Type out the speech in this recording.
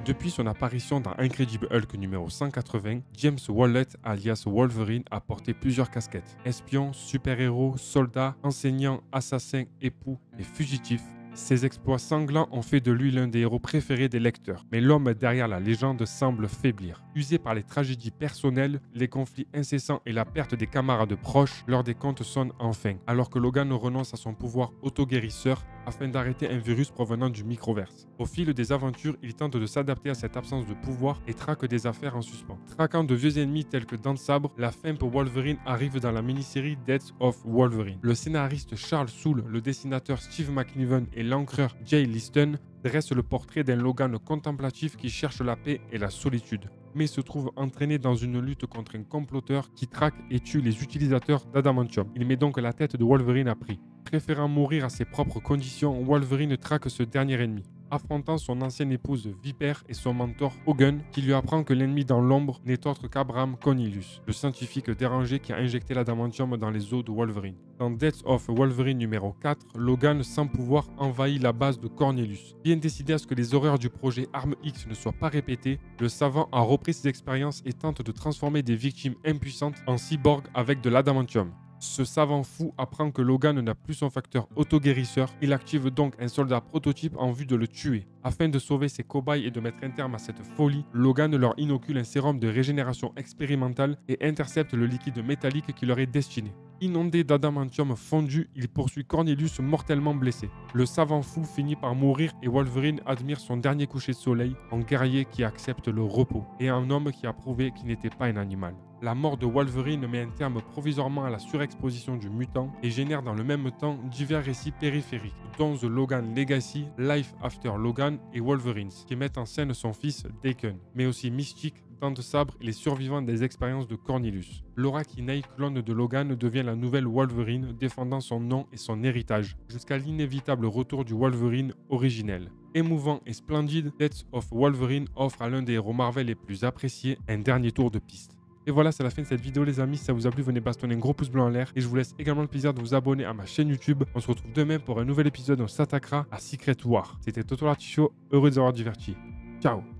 Depuis son apparition dans Incredible Hulk numéro 180, James Wallet alias Wolverine a porté plusieurs casquettes. Espion, super-héros, soldat, enseignant, assassin, époux et fugitif. Ses exploits sanglants ont fait de lui l'un des héros préférés des lecteurs, mais l'homme derrière la légende semble faiblir. Usé par les tragédies personnelles, les conflits incessants et la perte des camarades proches, l'heure des comptes sonne enfin, alors que Logan renonce à son pouvoir auto-guérisseur afin d'arrêter un virus provenant du microverse. Au fil des aventures, il tente de s'adapter à cette absence de pouvoir et traque des affaires en suspens. Traquant de vieux ennemis tels que Dents de Sabre, la fin pour Wolverine arrive dans la mini-série Death of Wolverine. Le scénariste Charles Soule, le dessinateur Steve McNiven et l'encreur Jay Liston dressent le portrait d'un Logan contemplatif qui cherche la paix et la solitude, mais se trouve entraîné dans une lutte contre un comploteur qui traque et tue les utilisateurs d'Adamantium. Il met donc la tête de Wolverine à prix. Préférant mourir à ses propres conditions, Wolverine traque ce dernier ennemi, affrontant son ancienne épouse Viper et son mentor Hogun, qui lui apprend que l'ennemi dans l'ombre n'est autre qu'Abraham Cornelius, le scientifique dérangé qui a injecté l'adamantium dans les os de Wolverine. Dans Death of Wolverine numéro 4, Logan, sans pouvoir, envahit la base de Cornelius. Bien décidé à ce que les horreurs du projet Arme X ne soient pas répétées, le savant a repris ses expériences et tente de transformer des victimes impuissantes en cyborgs avec de l'adamantium. Ce savant fou apprend que Logan n'a plus son facteur auto-guérisseur. Il active donc un soldat prototype en vue de le tuer. Afin de sauver ses cobayes et de mettre un terme à cette folie, Logan leur inocule un sérum de régénération expérimentale et intercepte le liquide métallique qui leur est destiné. Inondé d'adamantium fondu, il poursuit Cornelius mortellement blessé. Le savant fou finit par mourir et Wolverine admire son dernier coucher de soleil en guerrier qui accepte le repos et un homme qui a prouvé qu'il n'était pas un animal. La mort de Wolverine met un terme provisoirement à la surexposition du mutant et génère dans le même temps divers récits périphériques, dont The Logan Legacy, Life After Logan et Wolverines, qui mettent en scène son fils Daken, mais aussi Mystique, Dents de Sabre et les survivants des expériences de Cornelius. Laura Kinney, clone de Logan, devient la nouvelle Wolverine, défendant son nom et son héritage, jusqu'à l'inévitable retour du Wolverine originel. Émouvant et splendide, Death of Wolverine offre à l'un des héros Marvel les plus appréciés un dernier tour de piste. Et voilà, c'est la fin de cette vidéo les amis. Si ça vous a plu, venez bastonner un gros pouce bleu en l'air. Et je vous laisse également le plaisir de vous abonner à ma chaîne YouTube. On se retrouve demain pour un nouvel épisode où on s'attaquera à Secret War. C'était Toto l'Artichaut, heureux de vous avoir diverti. Ciao.